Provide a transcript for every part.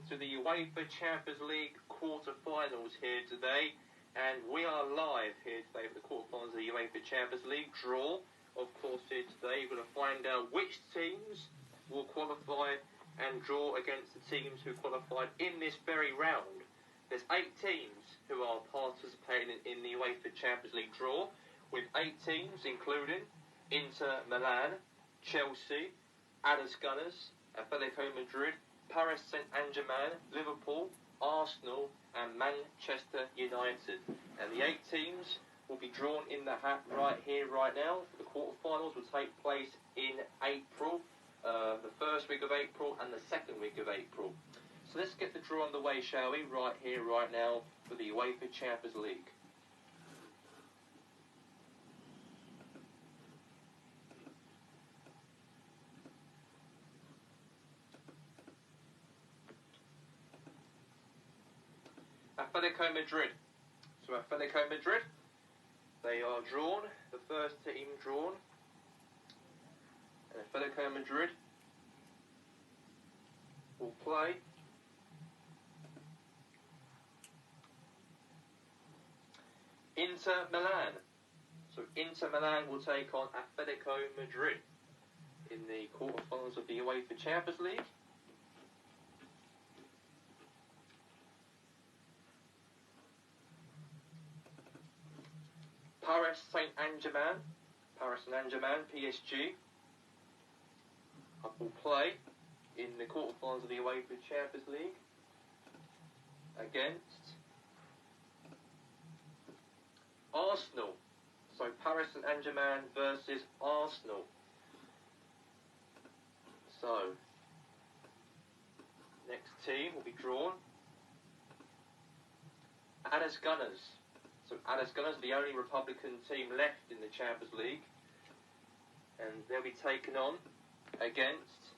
to the UEFA Champions League quarter-finals here today, and we are live here today for the quarter-finals of the UEFA Champions League draw. Of course, here today you're going to find out which teams will qualify and draw against the teams who qualified in this very round. There's 8 teams who are participating in the UEFA Champions League draw, with 8 teams including Inter Milan, Chelsea, Adas Gunners, Atletico Madrid, Paris Saint-Germain, Liverpool, Arsenal and Manchester United. And the 8 teams will be drawn in the hat right here, right now. The quarterfinals will take place in April, the first week of April and the second week of April. So let's get the draw underway, shall we? Right here, right now, for the UEFA Champions League. Atletico Madrid. So Atletico Madrid, they are drawn, the first team drawn. And Atletico Madrid will play Inter Milan. So Inter Milan will take on Atletico Madrid in the quarterfinals of the UEFA Champions League. Paris Saint-Germain, PSG, will play in the quarterfinals of the UEFA Champions League against Arsenal. So Paris Saint-Germain versus Arsenal. So next team will be drawn. Adas Gunners. So Adas Gunners are the only Republican team left in the Champions League, and they'll be taken on against,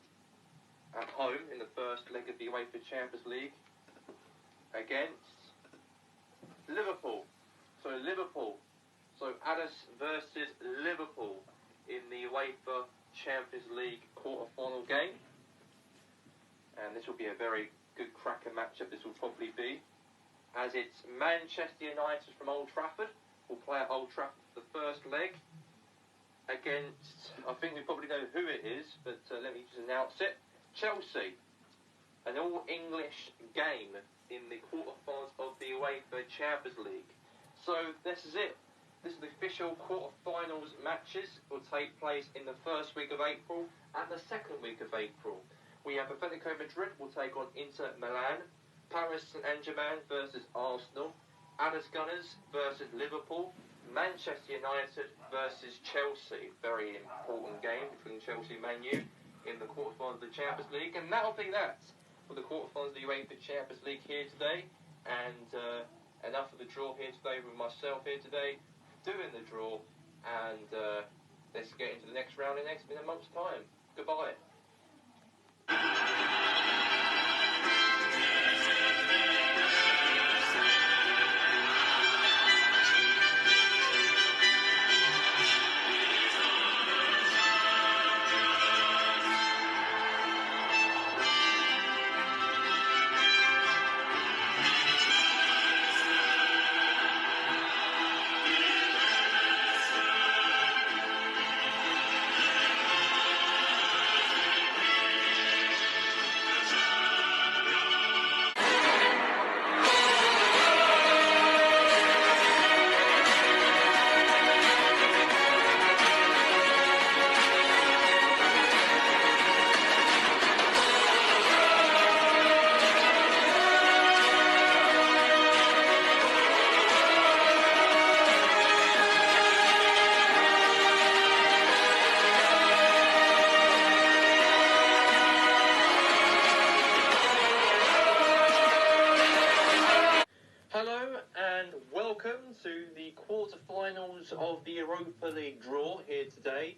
at home in the first leg of the UEFA Champions League, against Liverpool. So Adas versus Liverpool in the UEFA Champions League quarter-final game, and this will be a very good cracker matchup. This will probably be, as it's Manchester United from Old Trafford will play at Old Trafford for the first leg against, I think we probably know who it is, but let me just announce it, Chelsea. An all-English game in the quarterfinals of the UEFA Champions League. So this is it. This is the official quarterfinals matches. Will take place in the first week of April and the second week of April. We have Atletico Madrid will take on Inter Milan, Paris Saint-Germain versus Arsenal, Adas Gunners versus Liverpool, Manchester United versus Chelsea. Very important game between Chelsea and Man U in the quarterfinals of the Champions League. And that'll be that for the quarterfinals of the UEFA Champions League here today. And enough of the draw here today with myself here today, doing the draw. And let's get into the next round in a month's time. Goodbye. To the quarterfinals of the Europa League draw here today,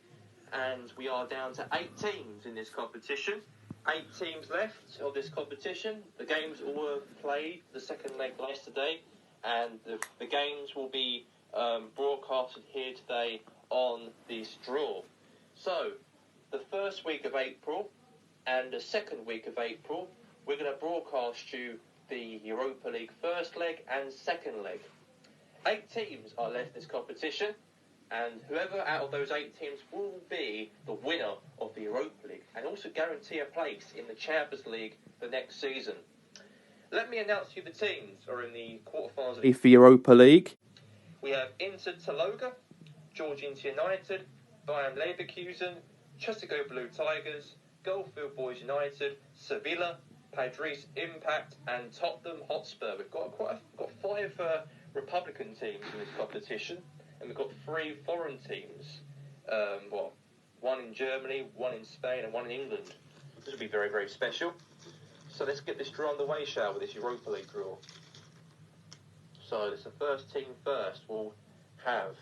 and we are down to 8 teams in this competition. 8 teams left of this competition. The games were played the second leg yesterday, and the games will be broadcasted here today on this draw. So the first week of April and the second week of April we're going to broadcast you the Europa League first leg and second leg. 8 teams are left in this competition, and whoever out of those 8 teams will be the winner of the Europa League and also guarantee a place in the Champions League the next season. Let me announce to you the teams who are in the quarterfinals of the Europa League. We have Inter Taloga, Georgines United, Bayern Leverkusen, Chestico Blue Tigers, Goldfield Boys United, Sevilla, Padres Impact, and Tottenham Hotspur. We've got 5 Republican teams in this competition, and we've got 3 foreign teams. 1 in Germany, 1 in Spain, and 1 in England. This will be very, very special. So let's get this draw underway, shall we? This Europa League draw. So it's the first team first. We'll have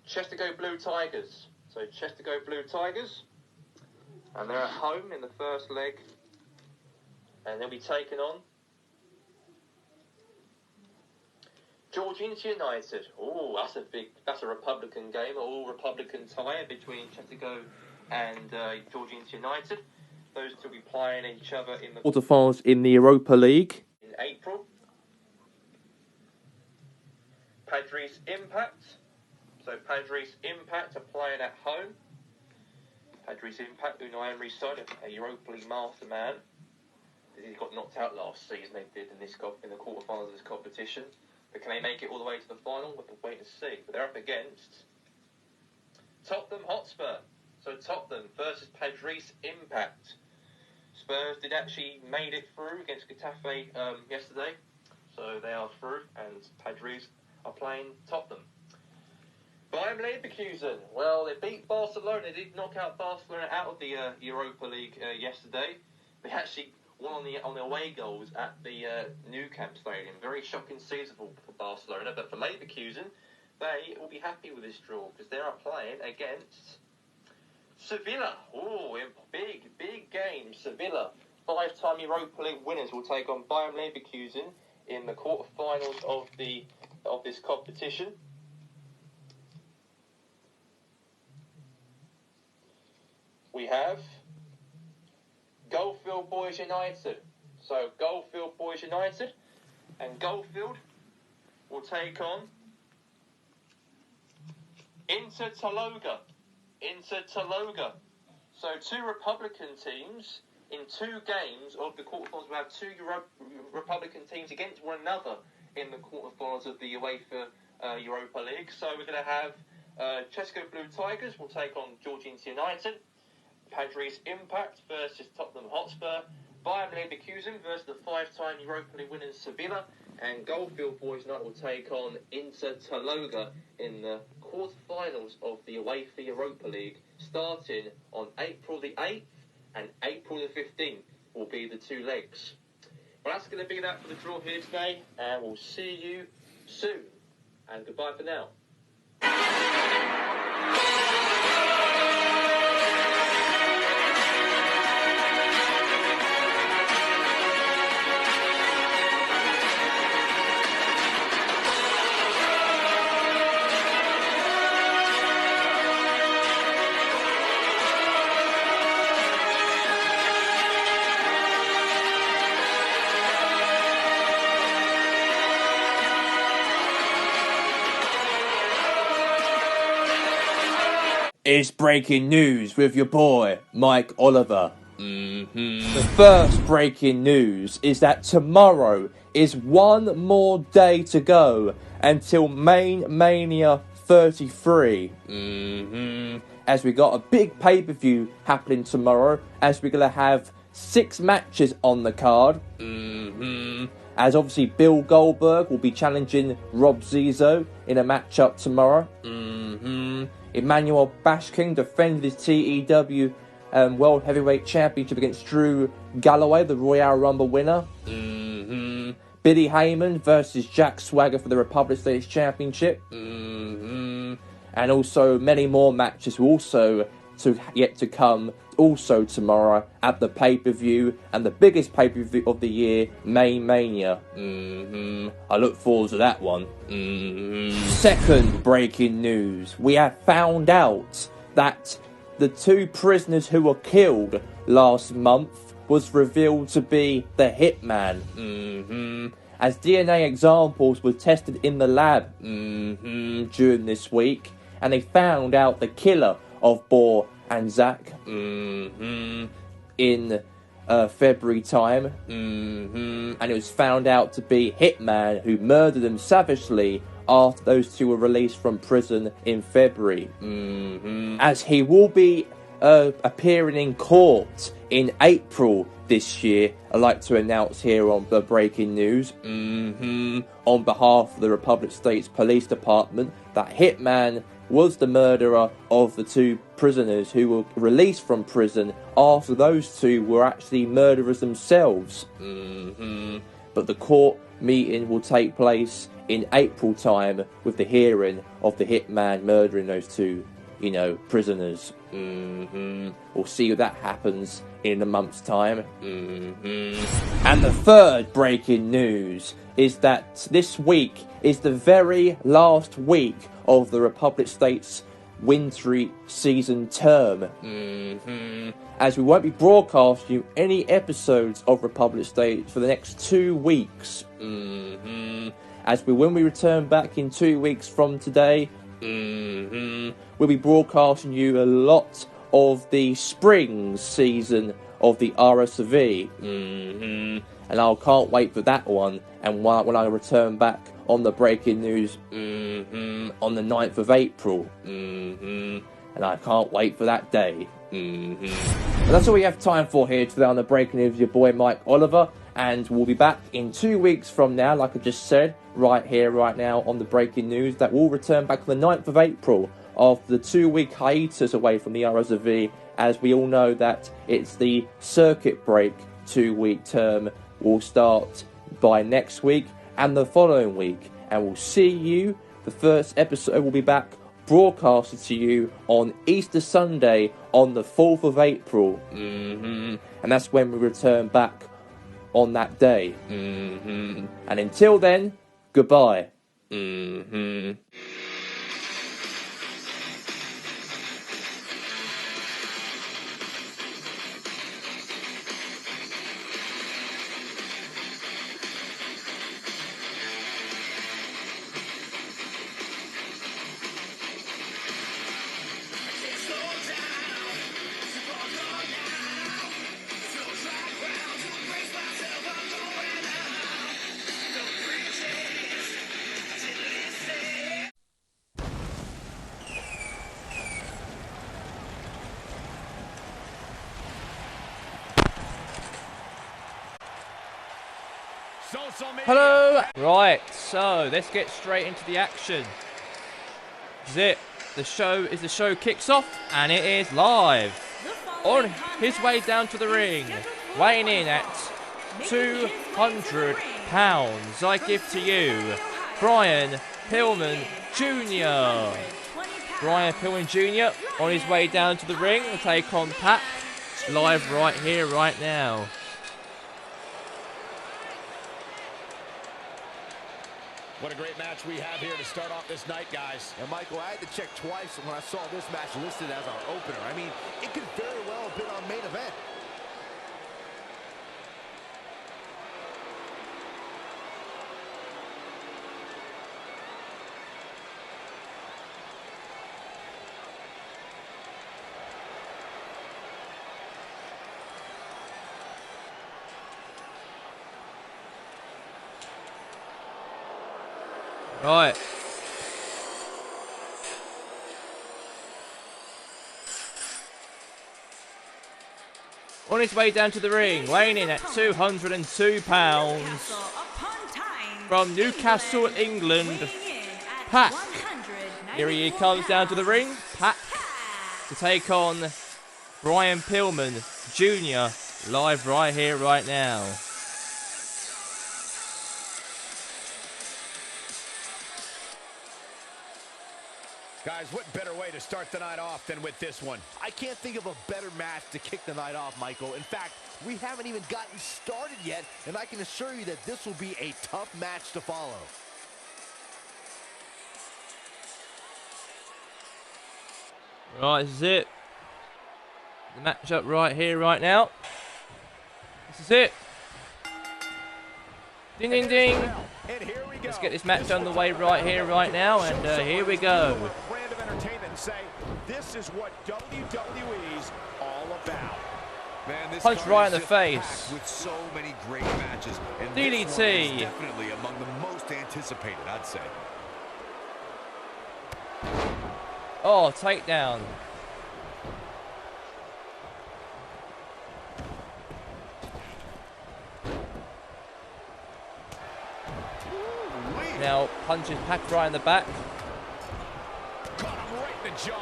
Chestico Blue Tigers. So Chestico Blue Tigers, and they're at home in the first leg, and they'll be taken on Georgines United. Oh, that's a Republican game, all Republican tie between Chestico and Georgines United. Those two will be playing each other in the quarterfinals in the Europa League in April. Padres Impact. So Padres Impact are playing at home. Padres Impact, Unai Emery side, a Europa League master man. He got knocked out last season, they did in the quarterfinals of this competition. But can they make it all the way to the final? We'll have to wait and see. But they're up against Tottenham Hotspur. So Tottenham versus Padres Impact. Spurs did actually made it through against Getafe yesterday. So they are through, and Padres are playing Tottenham. Bayern Leverkusen. Well, they beat Barcelona. They did knock out Barcelona out of the Europa League yesterday. They actually won on the away goals at the Nou Camp Stadium. Very shocking season for Barcelona. But for Leverkusen, they will be happy with this draw because they are playing against Sevilla. Oh, big game. Sevilla, 5-time Europa League winners, will take on Bayern Leverkusen in the quarterfinals of this competition. We have Goldfield Boys United. So Goldfield Boys United, and Goldfield will take on Inter Taloga. So 2 Republican teams in 2 games of the quarterfinals. We have 2 Republican teams against one another in the quarterfinals of the UEFA Europa League. So we're going to have Chestico Blue Tigers will take on Georgines United. Padres Impact versus Tottenham Hotspur. Bayern Leverkusen versus the 5-time Europa League winners Sevilla. And Goldfield Boys United will take on Inter Taloga in the quarterfinals of the UEFA Europa League, starting on April the 8th and April the 15th will be the 2 legs. Well, that's going to be that for the draw here today, and we'll see you soon. And goodbye for now. It's breaking news with your boy, Mike Oliver. The first breaking news is that tomorrow is one more day to go until Main Mania 33. As we got a big pay-per-view happening tomorrow, as we're going to have 6 matches on the card. As obviously Bill Goldberg will be challenging Rob Zizzo in a matchup tomorrow. Emmanuel Bashking defended his TEW World Heavyweight Championship against Drew Galloway, the Royal Rumble winner. Billy Heyman versus Jack Swagger for the Republic States Championship. And also many more matches will also yet to come also tomorrow at the pay-per-view, and the biggest pay-per-view of the year, Main Mania. I look forward to that one. Second breaking news. We have found out that the 2 prisoners who were killed last month was revealed to be the Hitman. As DNA examples were tested in the lab during this week, and they found out the killer of Bohr and Zach in February time, and it was found out to be Hitman who murdered them savagely after those two were released from prison in February. As he will be appearing in court in April this year, I'd like to announce here on the breaking news, on behalf of the Republic States Police Department, that Hitman was the murderer of the two prisoners who were released from prison after those two were actually murderers themselves. But the court meeting will take place in April time with the hearing of the Hitman murdering those two, prisoners. We'll see if that happens in a month's time. And the third breaking news is that this week is the very last week of the Republic States wintry season term. As we won't be broadcasting any episodes of Republic States for the next 2 weeks. When we return back in 2 weeks from today, we'll be broadcasting you a lot of the spring season of the RSV. And I can't wait for that one. And when I return back on the breaking news on the 9th of April. And I can't wait for that day. But that's all we have time for here today on the breaking news with your boy Mike Oliver. And we'll be back in 2 weeks from now, like I just said, right here, right now on the breaking news. That will return back on the 9th of April after the 2-week hiatus away from the RSV. As we all know that it's the circuit break 2-week term will start by next week and the following week. And we'll see you. The first episode will be back broadcasted to you on Easter Sunday on the 4th of April. And that's when we return back on that day. And until then, goodbye. Hello! Right, so let's get straight into the action. Zip, the show kicks off, and it is live. On his way down to the ring, weighing in at 200 pounds, I give to you, Brian Pillman Jr. Brian Pillman Jr. on his way down to the ring to take on Pac, live right here, right now. What a great match we have here to start off this night, guys. And Michael, I had to check twice when I saw this match listed as our opener. I mean, it could very well have been our main event. Right. On his way down to the ring, weighing in at 202 pounds, from Newcastle, England, Pac. Here he comes down to the ring, Pac, to take on Brian Pillman Jr. live right here, right now. Guys, what better way to start the night off than with this one? I can't think of a better match to kick the night off, Michael. In fact, we haven't even gotten started yet, and I can assure you that this will be a tough match to follow. Right, this is it. The matchup right here, right now. This is it. Ding, ding, ding. And here we go. Let's get this match underway right here, right now, and here we go. Brand of entertainment and say, this is what WWE's all about. Man, this Punch card right is in the just face. packed with so many great matches, and DDT. this one is definitely among the most anticipated, I'd say. Oh, takedown. Now punches Pac right in the back. Caught him right in the jaw.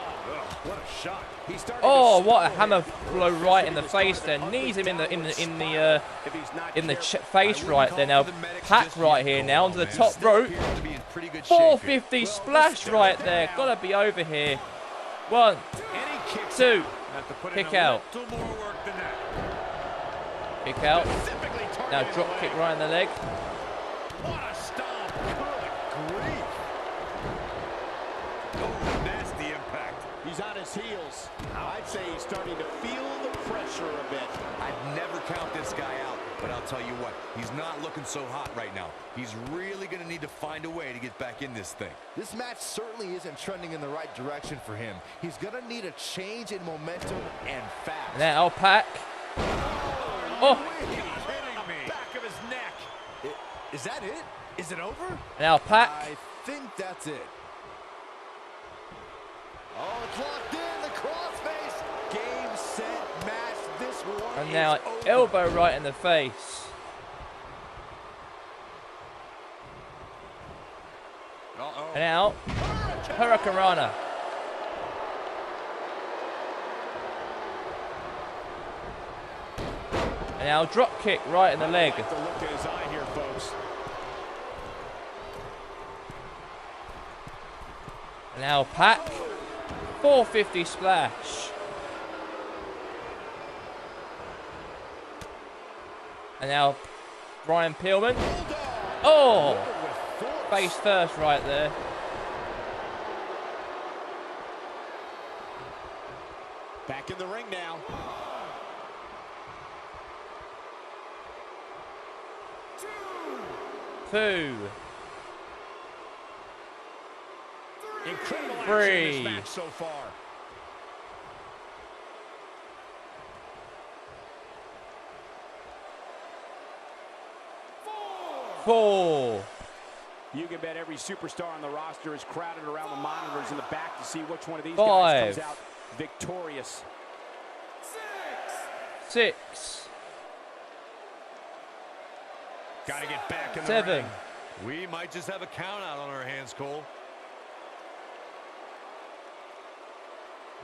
What a shot. He's starting Oh, to what a slow hammer him. blow right in the face there. Knees him in the If he's not careful, face right there. Now Pac right here now onto the top rope. Appears to be in pretty good shape here. 450 splash right there. Gotta be over here. 1, and he kicks 2. Have to put in Kick a out. little more work than that. Kick out. Specifically Now targeting drop the kick leg. right in the leg. What a stomp. Good grief. Oh, nasty impact. He's on his heels. I'd say he's starting to feel the pressure a bit. I'd never count this guy out, but I'll tell you what, he's not looking so hot right now. He's really going to need to find a way to get back in this thing. This match certainly isn't trending in the right direction for him. He's going to need a change in momentum and fast. Now Pac. Oh, Kidding me. Back of his neck. Is that it? Is it over? now Pac. I think that's it. Oh, it's locked in. The crossface. Game, set, match. This one And now is over. elbow right in the face. Uh-oh. And now Hurricanrana. And now drop kick right in the leg. Like the look in his eye here, folks. And now Pac. 450 splash. And now Brian Pillman. Oh! Face first right there. Back in the ring now. Two. Incredible action in Three. this match so far. Four. You can bet every superstar on the roster is crowded around the monitors in the back to see which one of these Five. guys comes out victorious. 6. Got to get back in the 7. ring. We might just have a count out on our hands, Cole.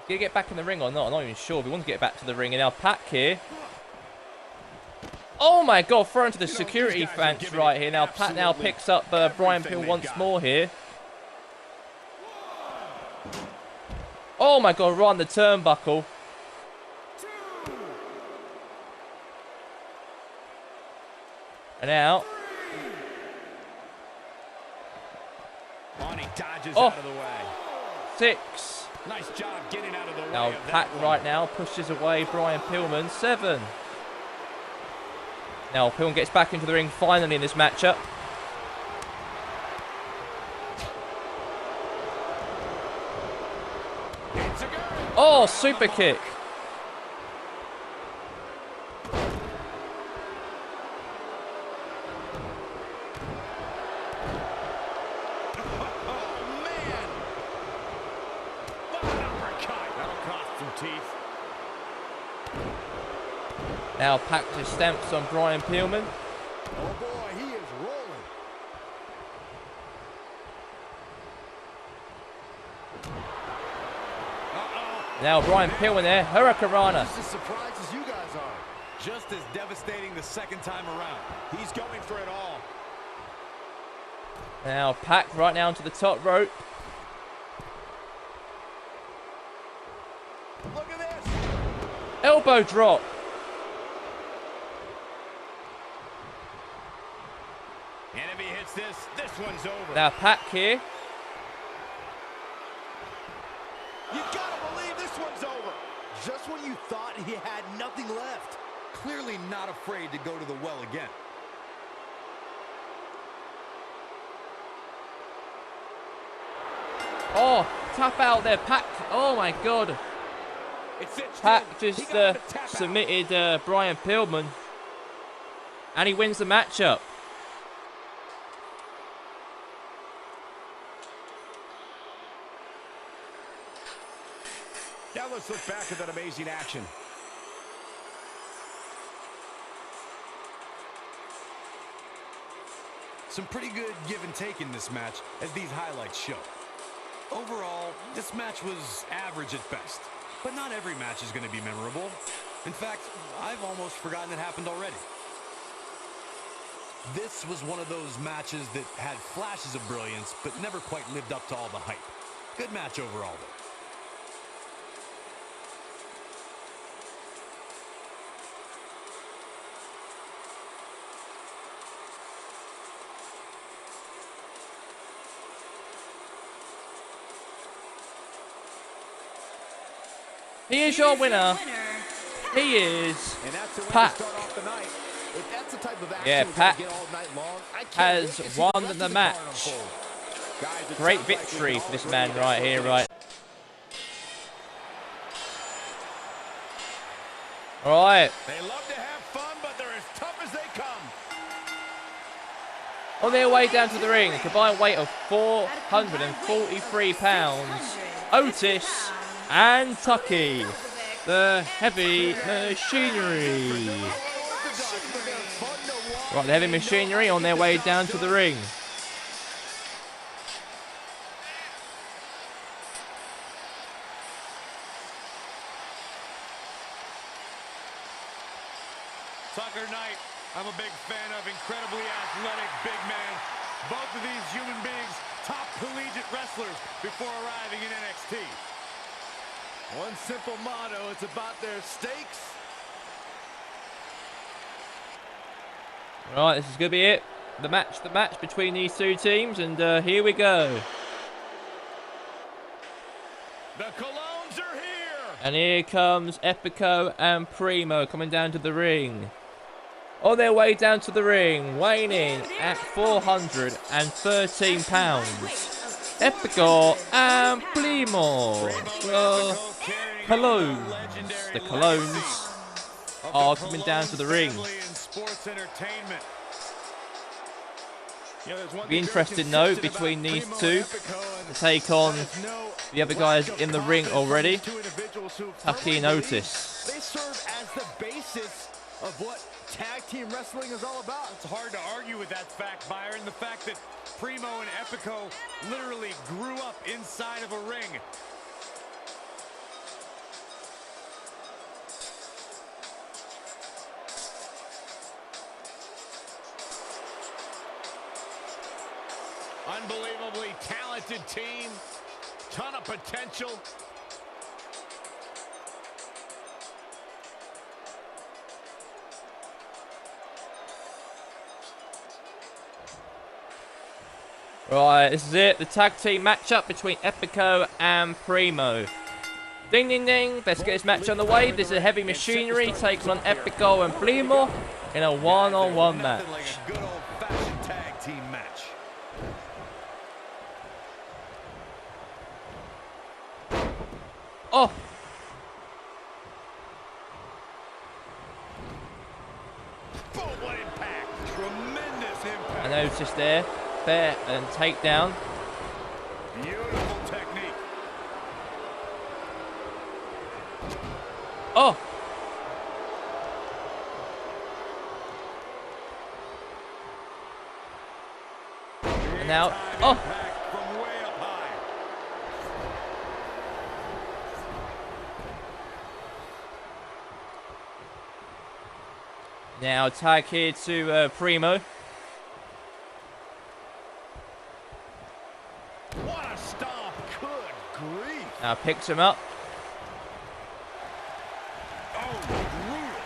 Gonna get back in the ring or not? I'm not even sure. We want to get back to the ring. And now Pac here. Oh my God! Thrown to the security these guys are fence giving right it here. Now Pac now absolutely picks up Brian everything Pillman they've once got. more here. Oh my God! Right on the turnbuckle. And now. On he dodges Oh. out of the way. 6. Nice job getting out of the way Now of that Pac one. right now pushes away Brian Pillman. 7. Now Pillman gets back into the ring finally in this matchup. It's a go. Oh, super kick. Oh, man. What an uppercut. That'll cost some teeth. Now Pac just stamps on Brian Pillman. Oh boy, he is rolling. Now Brian Pillman there. Hurricanrana. Just as surprised as you guys are. Just as devastating the second time around. He's going for it all. Now Pac right now to the top rope. Look at this. Elbow drop. And if he hits this, this one's over. Now Pac here. You gotta believe this one's over. just when you thought he had nothing left. Clearly not afraid to go to the well again. Oh, tap out there, Pac. Oh my God. Pac just submitted Brian Pillman. And he wins the matchup. Now let's look back at that amazing action. Some pretty good give and take in this match, as these highlights show. Overall, this match was average at best. But not every match is going to be memorable. In fact, I've almost forgotten it happened already. This was one of those matches that had flashes of brilliance, but never quite lived up to all the hype. Good match overall, though. He is your winner. He is Pac. Yeah, Pac has won the match. Great victory for this man right here, right? All right. They love to have fun, but they're as tough as they come. On their way down to the ring, a combined weight of 443 pounds, Otis and Tucky, the heavy machinery. Right, the heavy machinery on their way down to the ring. Tucker Knight, I'm a big fan of incredibly athletic big men. Both of these human beings, top collegiate wrestlers before arriving in NXT. One simple motto, it's about their stakes. Right, this is going to be it. The match between these two teams, and here we go. The Colognes are here. And here comes Epico and Primo coming down to the ring. On their way down to the ring, weighing in at 413 pounds. Epico and Primo. The Colognes are coming down to the ring. Be interesting though between these two to take on the other guys in the ring already, Tucky and Otis. They serve as the basis of what tag team wrestling is all about. It's hard to argue with that fact, Byron. The fact that Primo and Epico literally grew up inside of a ring. Unbelievably talented team, ton of potential. Right, this is it. The tag team matchup between Epico and Primo. Ding, ding, ding. Let's get this match on the way. This is Heavy Machinery taking on Epico and Primo in a one-on-one match. Nothing like a good old-fashioned tag team match. Oh! Boom, what impact. Tremendous impact. And Otis there. Fair and takedown. Beautiful technique. Oh! And now, oh! From way up high. Now tag here to Primo. What a stomp. Good grief. Now picks him up. Oh,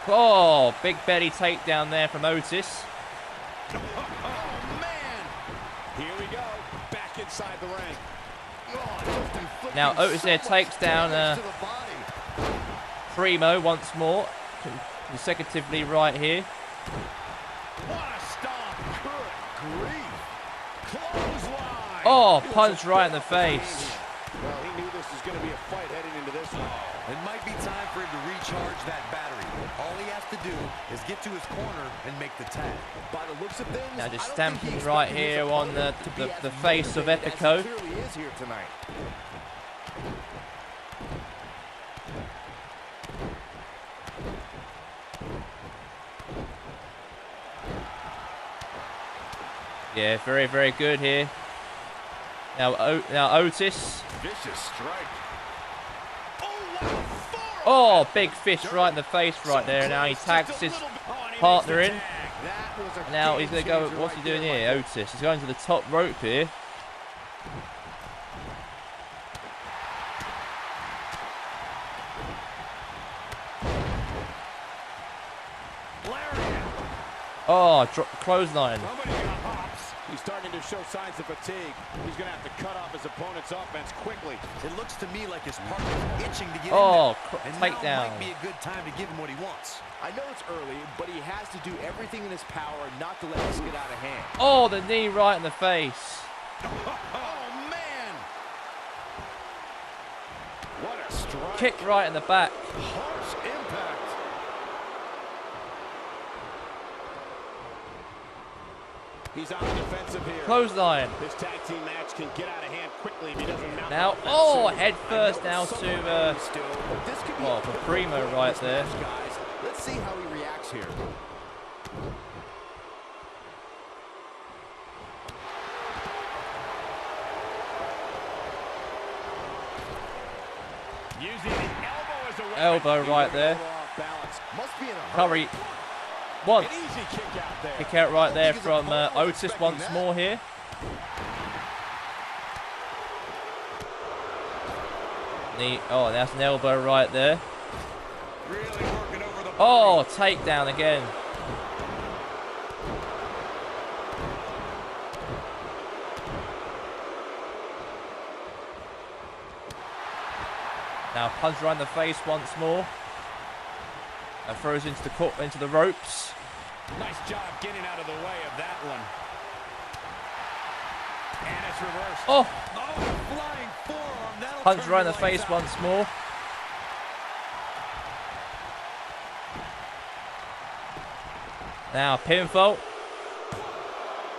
brutal. Oh, big belly takedown there from Otis. Oh, man. Here we go. Back inside the ring. Now Otis there takes down Primo once more, consecutively right here. What a stomp. Good grief. Clothesline. Oh, punch right in the face. Well, he knew this was going to be a fight heading into this one. It might be time for him to recharge that battery. All he has to do is get to his corner and make the tag. By the looks of things, Now just I don't stamping think he right expected his here on opponent to be the as face of motivated as Epico. he clearly is here tonight. Yeah, very, very good here. Now Otis. Vicious strike. Oh, big fist right in the face right there. Now he tags his partner in. Now he's going to go, what's he doing here, Otis? He's going to the top rope here. Oh, clothesline. He's starting to show signs of fatigue. He's going to have to cut off his opponent's offense quickly. It looks to me like his partner's itching to get Oh, in there. And takedown. now might be a good time to give him what he wants. I know it's early, but he has to do everything in his power not to let this get out of hand. Oh, the knee right in the face. Oh, man. What a strike. Kick right in the back. Harsh impact. He's on the defensive here. Clothesline. This tag team match can get out of hand quickly if he doesn't mount Now, offense oh, soon. head first now to, Still, but this could be well, a for pivotal Primo point in right this there. match, guys. Let's see how he reacts here. Using the elbow as a weapon. elbow right there. Off balance. Must be in a hurry. Curry. One. An easy kick out there. Kick out right there from Otis once more here. Knee. Oh, that's an elbow right there. Really working over the Oh, takedown again. Now punch right in the face once more. And throws into the ropes. Nice job getting out of the way of that one. And it's reversed. Oh, Oh, flying forearm. That'll punch turn right in the lights face out. once more. Now pinfall.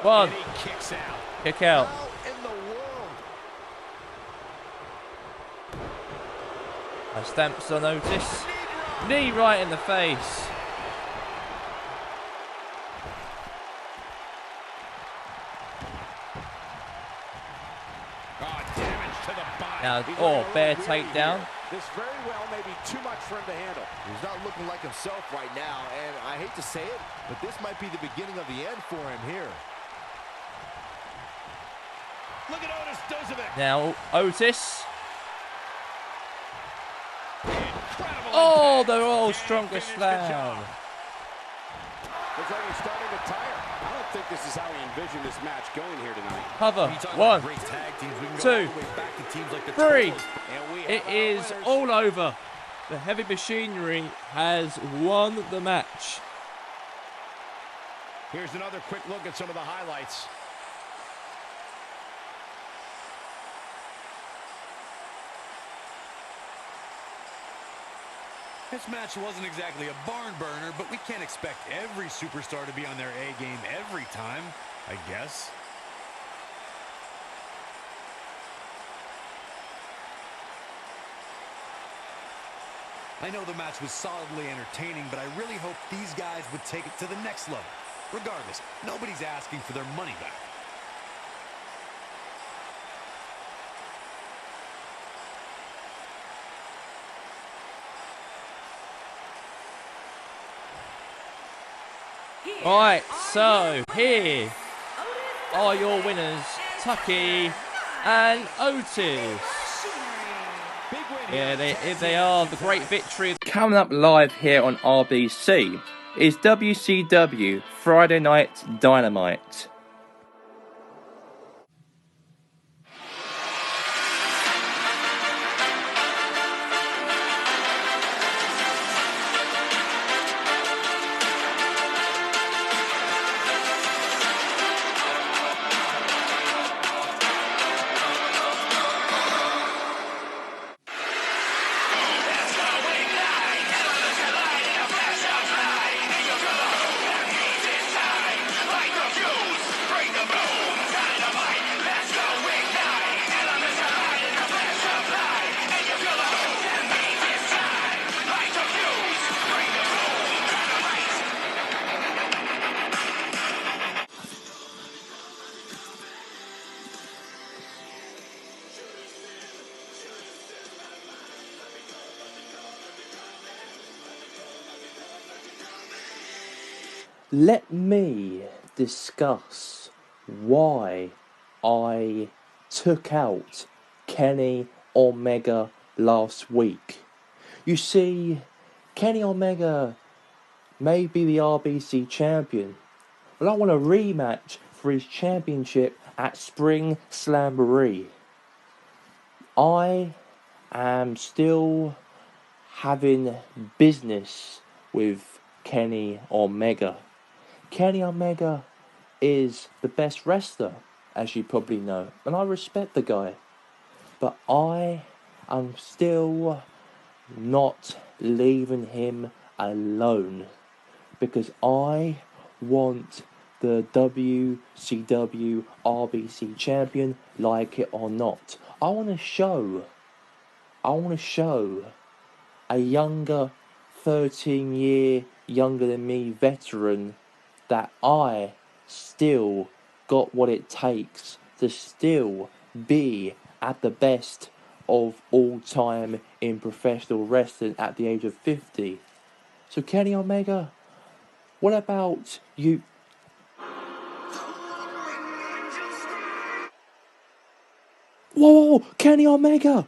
One. And he kicks out. Kick out. How in the world? Stamps on Otis. Knee right in the face. Oh, damage to the body. Now, He's oh, looking bear a little weary takedown. here. This very well may be too much for him to handle. He's not looking like himself right now, and I hate to say it, but this might be the beginning of the end for him here. Look at Otis Dozovic. Now, Otis. Incredible Oh, impact. the World's Can't strongest finish the slam. job. Looks like he's starting to tire. I don't think this is how he envisioned this match going here tonight. Cover. When you talk One. about great tag teams, we can go Two. all the way back to teams like the Three. Turtles. And we It have our is winners. all over. The Heavy Machinery has won the match. Here's another quick look at some of the highlights. This match wasn't exactly a barn burner, but we can't expect every superstar to be on their A game every time, I guess. I know the match was solidly entertaining, but I really hope these guys would take it to the next level. Regardless, nobody's asking for their money back. Right, so here are your winners, Tucky and Otis. Yeah, they are the great victory. Coming up live here on RBC is WCW Friday Night Dynamite. let me discuss why I took out Kenny Omega last week. You see, Kenny Omega may be the RBC champion, but I want a rematch for his championship at Spring Slamboree. I am still having business with Kenny Omega. Kenny Omega is the best wrestler, as you probably know, and I respect the guy. But I am still not leaving him alone, because I want the WCW RBC champion, like it or not. I want to show a younger, 13-year younger than me veteran that I still got what it takes to still be at the best of all time in professional wrestling at the age of 50. So Kenny Omega, what about you? Whoa, Kenny Omega!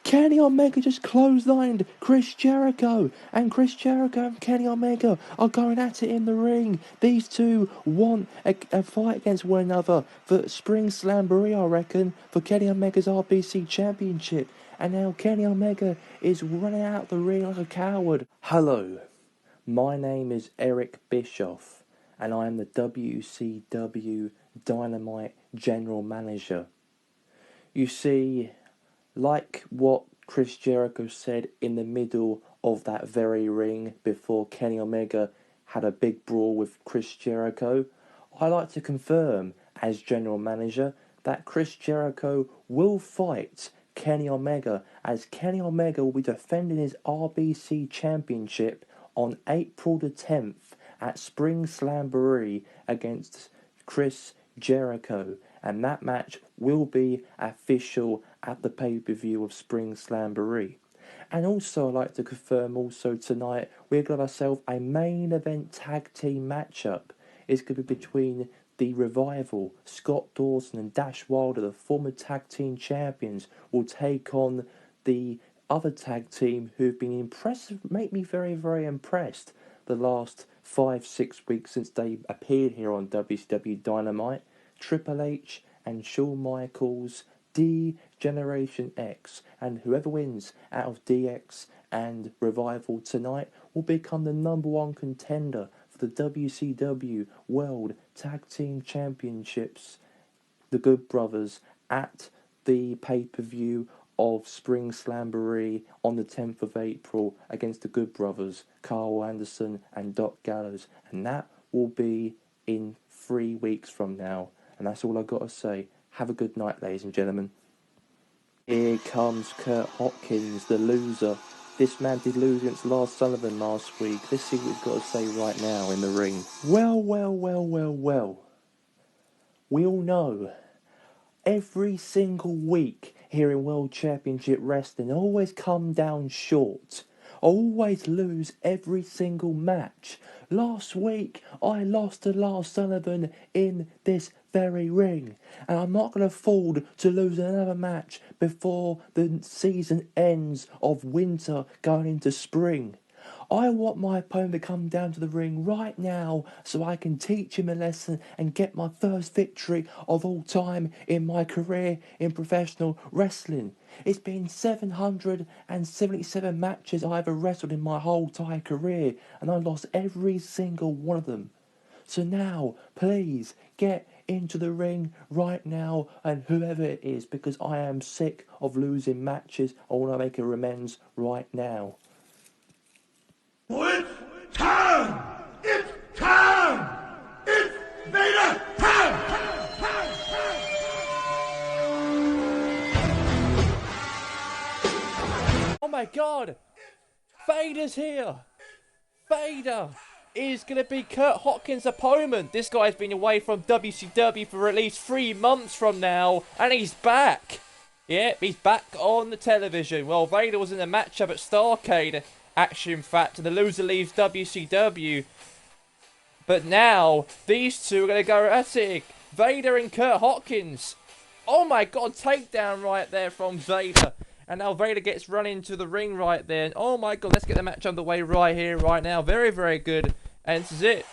Kenny Omega just clotheslined Chris Jericho, and Chris Jericho and Kenny Omega are going at it in the ring. These two want a fight against one another for Spring Slamboree, I reckon, for Kenny Omega's RBC Championship. And now Kenny Omega is running out the ring like a coward. Hello, my name is Eric Bischoff, and I am the WCW Dynamite General Manager. You see, like what Chris Jericho said in the middle of that very ring before Kenny Omega had a big brawl with Chris Jericho, I like to confirm as general manager that Chris Jericho will fight Kenny Omega, as Kenny Omega will be defending his RBC Championship on April the 10th at Spring Slamboree against Chris Jericho, and that match will be official at the pay-per-view of Spring Slamboree. And also I'd like to confirm also tonight we're going to have ourselves a main event tag team matchup. It's going to be between the Revival, Scott Dawson and Dash Wilder, the former tag team champions, will take on the other tag team who've been impressive, make me very, very impressed the last 5-6 weeks since they appeared here on WCW Dynamite. Triple H and Shawn Michaels, D-Generation X, and whoever wins out of DX and Revival tonight will become the #1 contender for the WCW World Tag Team Championships, the Good Brothers, at the pay-per-view of Spring Slamboree on the 10th of April against the Good Brothers, Carl Anderson and Doc Gallows, and that will be in 3 weeks from now. And that's all I've got to say. Have a good night, ladies and gentlemen. Here comes Kurt Hawkins, the loser. This man did lose against Lars Sullivan last week. Let's see what he's got to say right now in the ring. Well. We all know, every single week here in World Championship Wrestling, I always come down short. I always lose every single match. Last week, I lost to Lars Sullivan in this very ring. And I'm not going to afford to lose another match before the season ends of winter going into spring. I want my opponent to come down to the ring right now so I can teach him a lesson and get my first victory of all time in my career in professional wrestling. It's been 777 matches I've ever wrestled in my whole entire career, and I lost every single one of them. So now, please, get into the ring right now, and whoever it is, because I am sick of losing matches. I want to make a amends right now. It's time! It's time! It's Vader time! Oh my god! Vader's here! Vader is going to be Kurt Hawkins' opponent. This guy's been away from WCW for at least 3 months from now, and he's back. Yep, he's back on the television. Well, Vader was in a matchup at Starrcade Action Fact, and the loser leaves WCW. But now, these two are going to go at it. Vader and Kurt Hawkins. Oh my god, takedown right there from Vader. And now Vader gets run into the ring right there. And oh my god, let's get the match underway right here, right now. Very, very good. And this is it.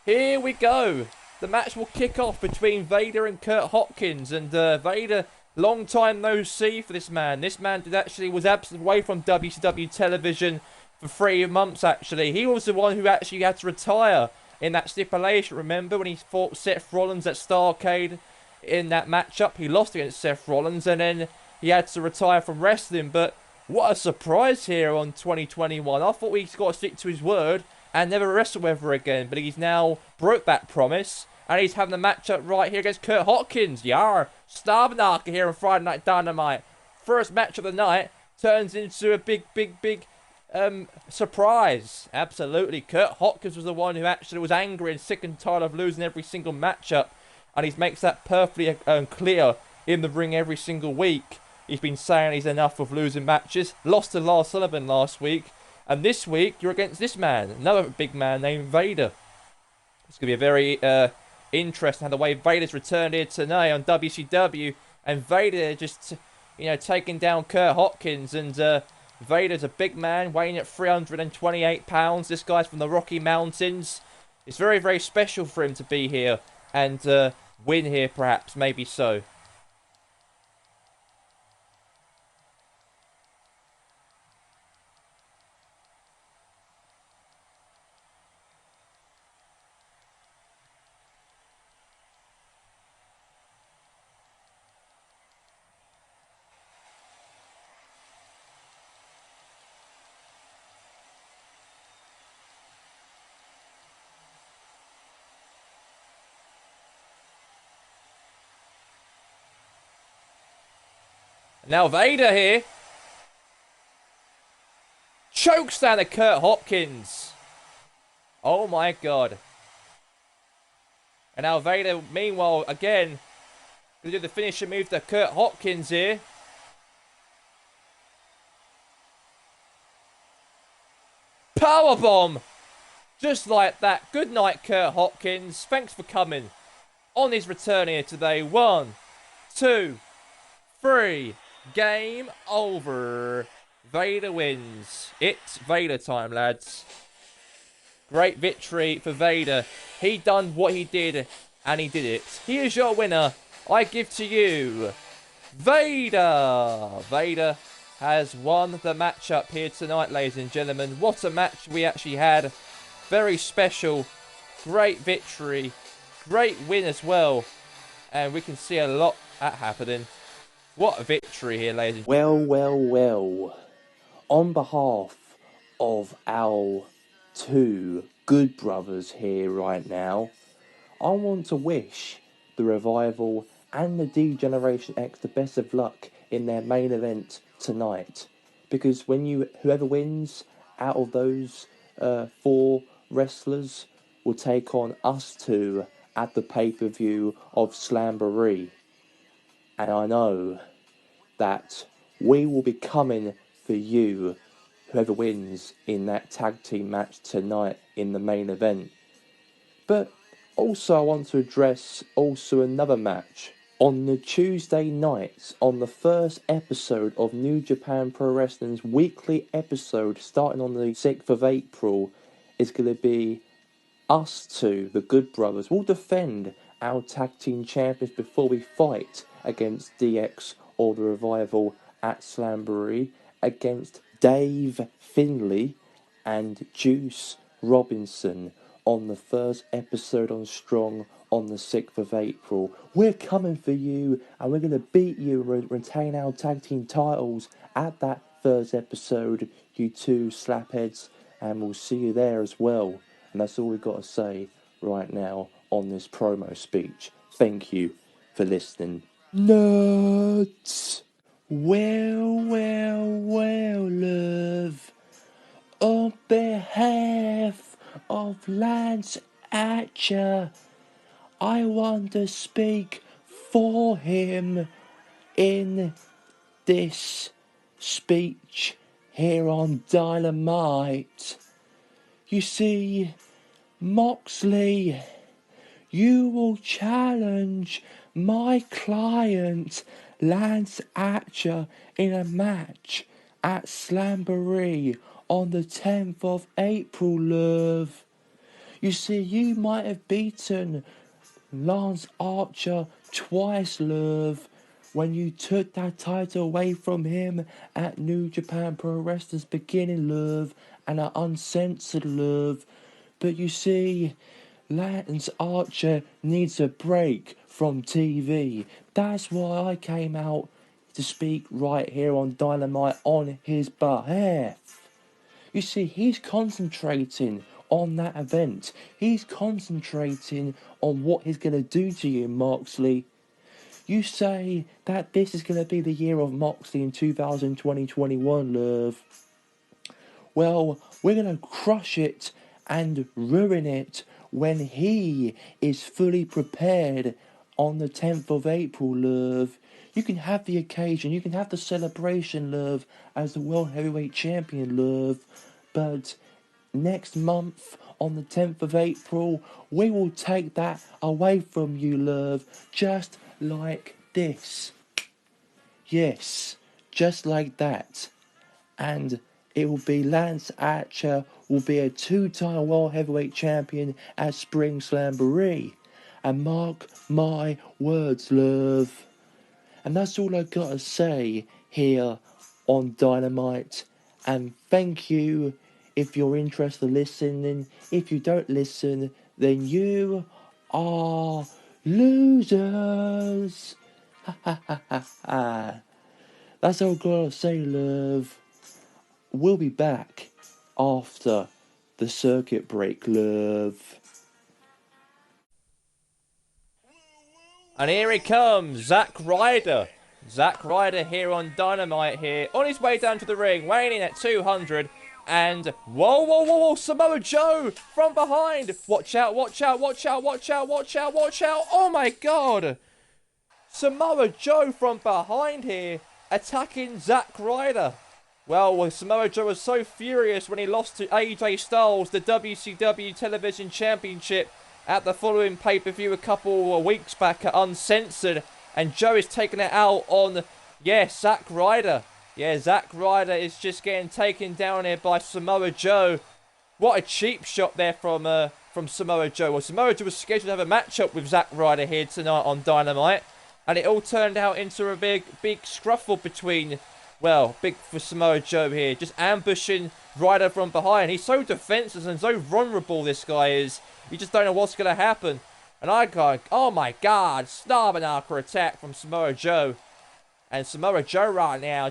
Here we go. The match will kick off between Vader and Kurt Hawkins. And Vader, long time no see for this man. This man was absent away from WCW television for 3 months, actually. He was the one who actually had to retire in that stipulation. Remember when he fought Seth Rollins at Starrcade in that matchup? He lost against Seth Rollins and then he had to retire from wrestling. But what a surprise here on 2021. I thought he's got to stick to his word and never wrestle ever again. But he's now broke that promise. And he's having the matchup right here against Kurt Hawkins. Yar! Starknacker here on Friday Night Dynamite. First match of the night turns into a big surprise. Absolutely. Kurt Hawkins was the one who actually was angry and sick and tired of losing every single matchup. And he makes that perfectly clear in the ring every single week. He's been saying he's enough of losing matches. Lost to Lars Sullivan last week. And this week, you're against this man. Another big man named Vader. It's going to be a very interesting how the way Vader's returned here tonight on WCW. And Vader just, taking down Kurt Hawkins. And Vader's a big man, weighing at 328 pounds. This guy's from the Rocky Mountains. It's very, very special for him to be here and win here, perhaps. Maybe so. Now Vader here. Chokes down to Kurt Hawkins. Oh my god. And now Vader, meanwhile, again, going to do the finishing move to Kurt Hawkins here. Powerbomb. Just like that. Good night, Kurt Hawkins. Thanks for coming. On his return here today. 1, 2, 3. Game over. Vader wins. It's Vader time, lads. Great victory for Vader. He done what he did, and he did it. Here's your winner. I give to you, Vader. Vader has won the matchup here tonight, ladies and gentlemen. What a match we actually had. Very special. Great victory. Great win as well. And we can see a lot happening. What a victory here, ladies and gentlemen. Well. On behalf of our 2 good brothers here right now, I want to wish the Revival and the D-Generation X the best of luck in their main event tonight. Because whoever wins out of those 4 wrestlers will take on us 2 at the pay-per-view of Slamboree. And I know that we will be coming for you, whoever wins in that tag team match tonight in the main event. But also I want to address also another match. On the Tuesday nights, on the first episode of New Japan Pro Wrestling's weekly episode, starting on the 6th of April, is going to be us 2, the Good Brothers, will defend our tag team champions before we fight against DX or the Revival at Slamboree, against Dave Finlay and Juice Robinson on the first episode on Strong on the 6th of April. We're coming for you, and we're going to beat you and retain our tag team titles at that first episode, you 2 slapheads, and we'll see you there as well. And that's all we've got to say right now on this promo speech. Thank you for listening. Nuts! Well, love. On behalf of Lance Archer, I want to speak for him in this speech here on Dynamite. You see, Moxley, you will challenge my client Lance Archer in a match at Slamboree on the 10th of April, love. You see, you might have beaten Lance Archer twice, love, when you took that title away from him at New Japan Pro Wrestling's beginning, love, and at Uncensored, love. But you see, Lance Archer needs a break from TV. That's why I came out to speak right here on Dynamite on his behalf. You see, he's concentrating on that event. He's concentrating on what he's going to do to you, Moxley. You say that this is going to be the year of Moxley in 2020-21, love. Well, we're going to crush it and ruin it when he is fully prepared on the 10th of April, love. You can have the occasion, you can have the celebration, love, as the World Heavyweight Champion, love. But next month, on the 10th of April, we will take that away from you, love, just like this. Yes, just like that. And it will be Lance Archer will be a 2-time World Heavyweight Champion at Spring Slamboree. And mark my words, love. And that's all I gotta say here on Dynamite. And thank you if you're interested in listening. If you don't listen, then you are losers. That's all I gotta say, love. We'll be back after the circuit break, love. And here he comes, Zack Ryder. Zack Ryder here on Dynamite here, on his way down to the ring, weighing in at 200. And whoa, Samoa Joe from behind. Watch out. Oh my God. Samoa Joe from behind here, attacking Zack Ryder. Well, Samoa Joe was so furious when he lost to AJ Styles, the WCW Television Championship, at the following pay-per-view a couple of weeks back at Uncensored. And Joe is taking it out on, Zack Ryder. Yeah, Zack Ryder is just getting taken down here by Samoa Joe. What a cheap shot there from Samoa Joe. Well, Samoa Joe was scheduled to have a matchup with Zack Ryder here tonight on Dynamite. And it all turned out into a big scruffle between, big for Samoa Joe here. Just ambushing Ryder from behind. He's so defenseless and so vulnerable, this guy is. You just don't know what's going to happen. And I go, oh my God, Snarbanaka attack from Samoa Joe. And Samoa Joe right now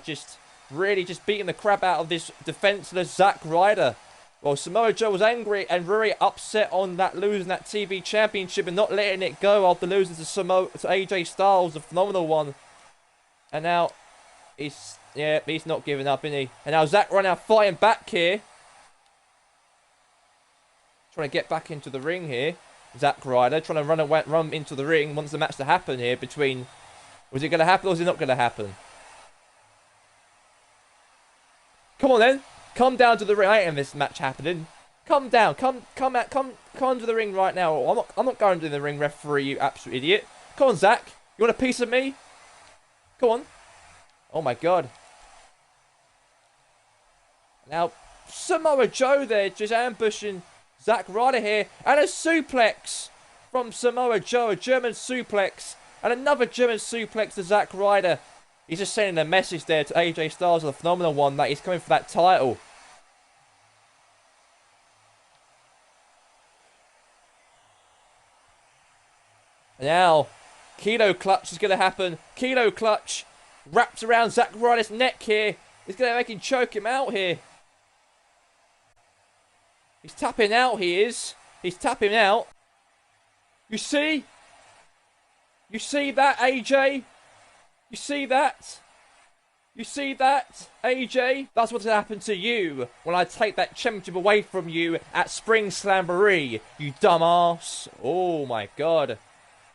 really beating the crap out of this defenseless Zack Ryder. Well, Samoa Joe was angry and very upset on that losing that TV championship and not letting it go after losing to AJ Styles, the phenomenal one. And now he's not giving up, isn't he? And now Zack Ryder now fighting back here. Trying to get back into the ring here. Zack Ryder trying to run into the ring. Wants the match to happen here between... Was it going to happen or is it not going to happen? Come on then. Come down to the ring. I ain't in this match happening. Come down. Come to the ring right now. I'm not going to the ring, referee, you absolute idiot. Come on, Zack. You want a piece of me? Come on. Oh my God. Now, Samoa Joe there just ambushing Zack Ryder here. And a suplex from Samoa Joe. A German suplex. And another German suplex to Zack Ryder. He's just sending a message there to AJ Styles, the phenomenal one, that he's coming for that title. Now, Kilo Clutch is going to happen. Kilo Clutch wraps around Zack Ryder's neck here. He's going to make him choke him out here. He's tapping out, he is. He's tapping out. You see? You see that, AJ? You see that? You see that, AJ? That's what's going to happen to you when I take that championship away from you at Spring Slamboree, you dumbass. Oh my God.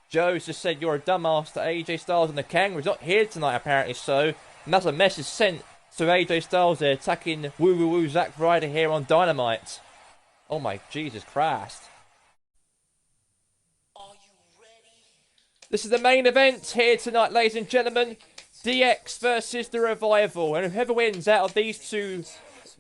Joe's just said you're a dumbass to AJ Styles and the Kangaroo. He's not here tonight, apparently so. And that's a message sent to AJ Styles there, attacking Woo Zack Ryder here on Dynamite. Oh my Jesus Christ. This is the main event here tonight, ladies and gentlemen. DX versus The Revival. And whoever wins out of these two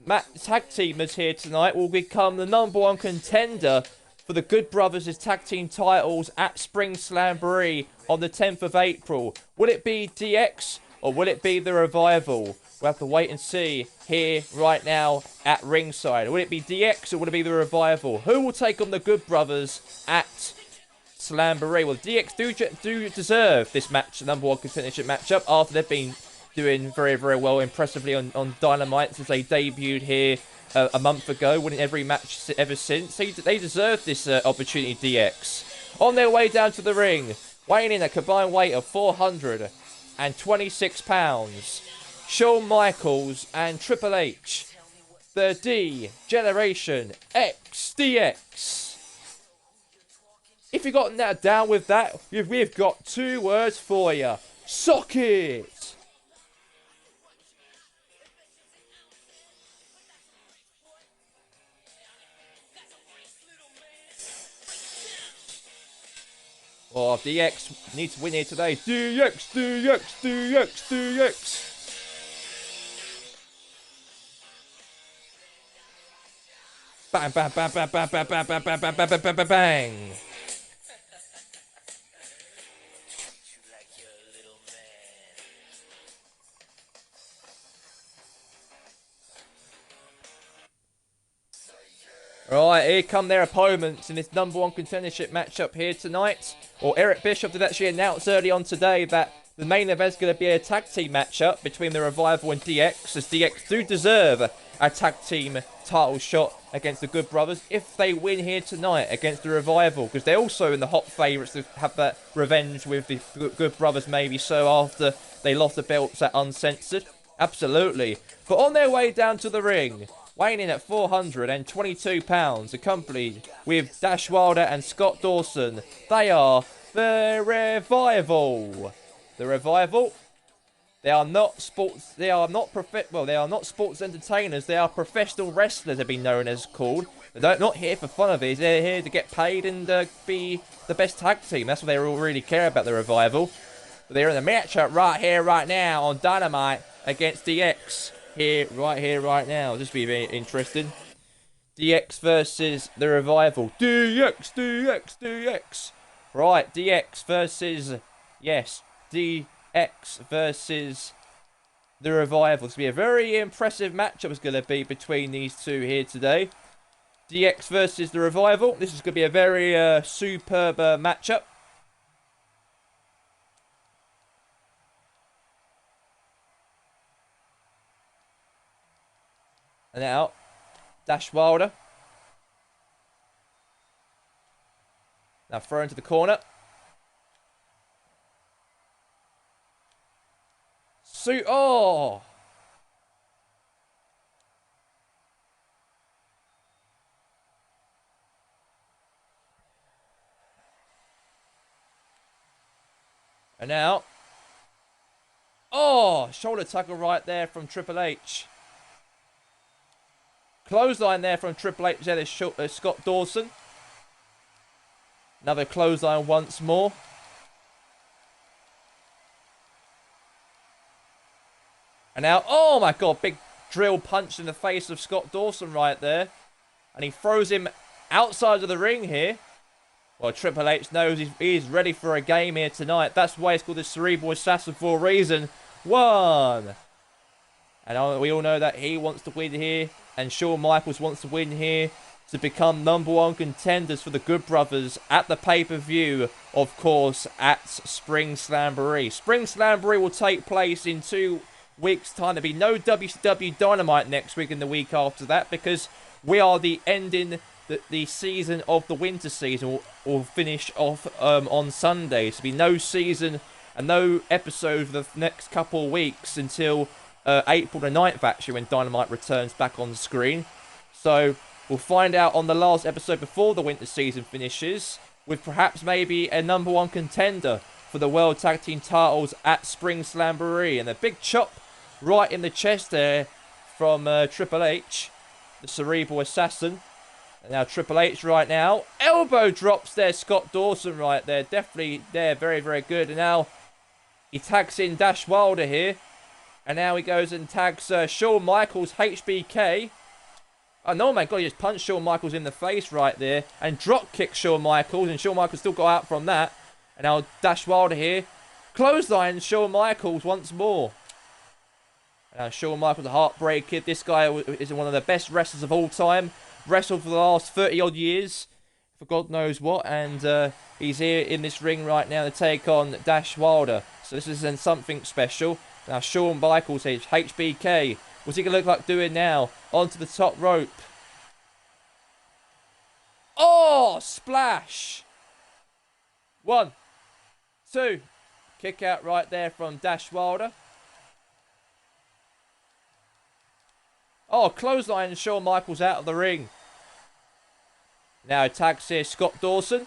tag teamers here tonight will become the #1 contender for the Good Brothers' tag team titles at Spring Slamboree on the 10th of April. Will it be DX or will it be The Revival? We'll have to wait and see here right now at ringside. Will it be DX or will it be The Revival? Who will take on the Good Brothers at Slamboree? Well, DX do deserve this match, the #1 contendership matchup, after they've been doing very, very well, impressively on Dynamite since they debuted here a month ago, winning every match ever since. They deserve this opportunity, DX. On their way down to the ring, weighing in a combined weight of 426 pounds, Shawn Michaels and Triple H, the D-Generation X DX. If you've gotten that down with that, we've got 2 words for you. Sock it! Oh, DX needs to win here today. DX, DX, DX, DX. Bang, bang, bang, bang, bang, bang, bang, bang, bang, bang, bang, bang, bang, bang. Right, here come their opponents in this #1 contendership matchup here tonight. Well, Eric Bischoff did actually announce early on today that the main event's going to be a tag team matchup between the Revival and DX, as DX do deserve a tag team title shot against the Good Brothers if they win here tonight against the Revival, because they're also in the hot favourites to have that revenge with the Good Brothers, maybe so, after they lost the belts at Uncensored. Absolutely. But on their way down to the ring, weighing in at 422 pounds, accompanied with Dash Wilder and Scott Dawson, they are the Revival. The Revival, they are not sports entertainers, they are professional wrestlers, they've been known as called. They're not here for fun of it, they're here to get paid and be the best tag team. That's what they all really care about, the Revival. But they're in the matchup right here, right now on Dynamite against DX. Right here, right now. This will be very interesting. DX versus the Revival. DX, DX, DX. Right, DX versus, yes, DX versus the Revival. It's going to be a very impressive matchup. It's going to be between these two here today. DX versus the Revival. This is going to be a very superb matchup. And out, Dash Wilder. Now thrown to the corner. Oh! And now, oh! Shoulder tackle right there from Triple H. Clothesline there from Triple H. There is Scott Dawson. Another clothesline once more. And now, oh my God, big drill punch in the face of Scott Dawson right there. And he throws him outside of the ring here. Well, Triple H knows he's ready for a game here tonight. That's why it's called the Cerebral Assassin for a reason. 1. And we all know that he wants to win here. And Shawn Michaels wants to win here to become #1 contenders for the Good Brothers at the pay-per-view, of course, at Spring Slamboree. Spring Slamboree will take place in 2 weeks' time. There'll be no WCW Dynamite next week and the week after that, because we are the ending the season of the winter season. Will finish off on Sunday. So there'll be no season and no episode for the next couple of weeks until April the 9th, actually, when Dynamite returns back on screen. So we'll find out on the last episode before the winter season finishes, with perhaps maybe a #1 contender for the World Tag Team titles at Spring Slamboree. And a big chop right in the chest there from Triple H, the Cerebral Assassin. And now Triple H right now. Elbow drops there. Scott Dawson right there. Definitely there. Very, very good. And now he tags in Dash Wilder here. And now he goes and tags Shawn Michaels, HBK. Oh, no, my God. He just punched Shawn Michaels in the face right there. And drop kicked Shawn Michaels. And Shawn Michaels still got out from that. And now Dash Wilder here. Clothesline Shawn Michaels once more. Now Shawn Michaels, the Heartbreak Kid. This guy is one of the best wrestlers of all time. Wrestled for the last 30 odd years. For God knows what. And he's here in this ring right now to take on Dash Wilder. So this is something special. Now Shawn Michaels says HBK. What's he going to look like doing now? Onto the top rope. Oh, splash. 1, 2. Kick out right there from Dash Wilder. Oh, clothesline Shawn Michaels out of the ring. Now tags here Scott Dawson.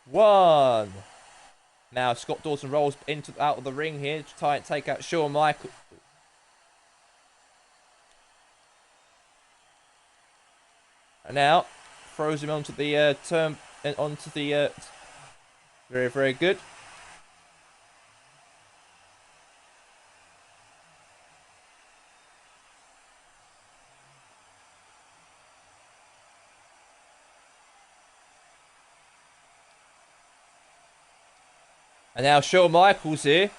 1. Now Scott Dawson rolls out of the ring here to try and take out Shawn Michaels. And now throws him onto the very, very good. And now Shawn Michaels here.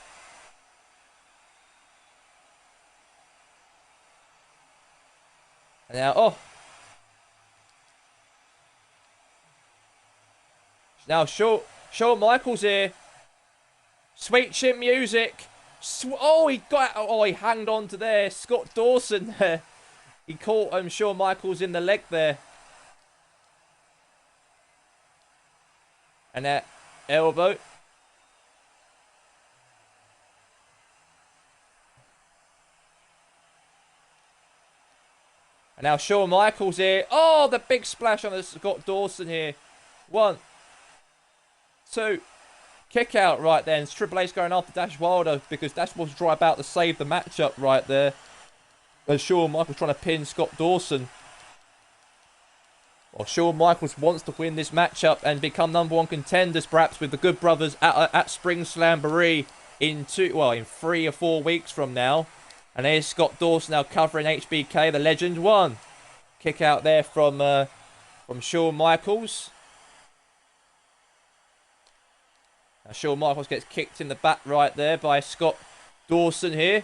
And now, oh. Now Shawn Michaels here. Sweet chin music. Oh, he hanged on to there. Scott Dawson there. He caught Shawn Michaels in the leg there. And that elbow. And now Shawn Michaels here. Oh, the big splash on the Scott Dawson here. 1, 2. Kick out right there. And Triple H going after Dash Wilder because Dash was trying about to save the matchup right there. And Shawn Michaels trying to pin Scott Dawson. Well, Shawn Michaels wants to win this matchup and become #1 contenders, perhaps with the Good Brothers at Spring Slamboree in 3 or 4 weeks from now. And there's Scott Dawson now covering HBK, the legend. 1. Kick out there from Shawn Michaels. Now Shawn Michaels gets kicked in the back right there by Scott Dawson here.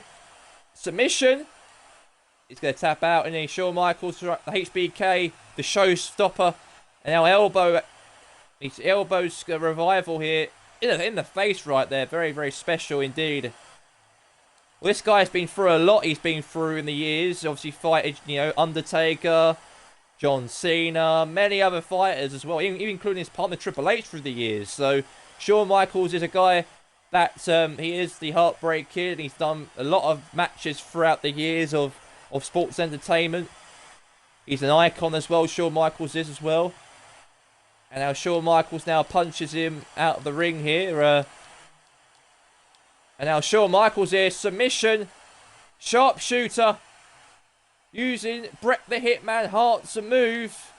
Submission. He's going to tap out, and then Shawn Michaels, the HBK, the showstopper. And now elbow. His elbows revival here in the face right there. Very, very special indeed. Well, this guy's been through a lot. He's been through in the years. Obviously, fighted, Undertaker, John Cena, many other fighters as well, even including his partner Triple H through the years. So, Shawn Michaels is a guy that he is the Heartbreak Kid. He's done a lot of matches throughout the years of sports entertainment. He's an icon as well. Shawn Michaels is as well. And now Shawn Michaels now punches him out of the ring here. And now Shawn Michaels here, submission, sharpshooter, using Bret the Hitman Hart to move.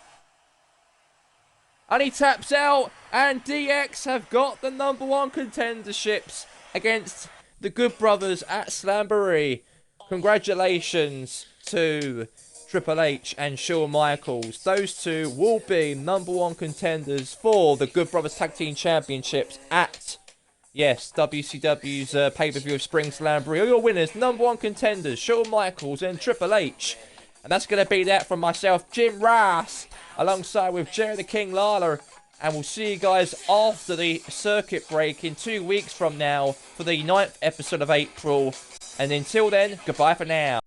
And he taps out, and DX have got the #1 contenderships against the Good Brothers at Slamboree. Congratulations to Triple H and Shawn Michaels. Those two will be #1 contenders for the Good Brothers Tag Team Championships at... Yes, WCW's pay-per-view of Spring Slamboree. All your winners, #1 contenders, Shawn Michaels and Triple H. And that's going to be that from myself, Jim Ross, alongside with Jerry the King Lawler. And we'll see you guys after the circuit break in 2 weeks from now for the 9th episode of April. And until then, goodbye for now.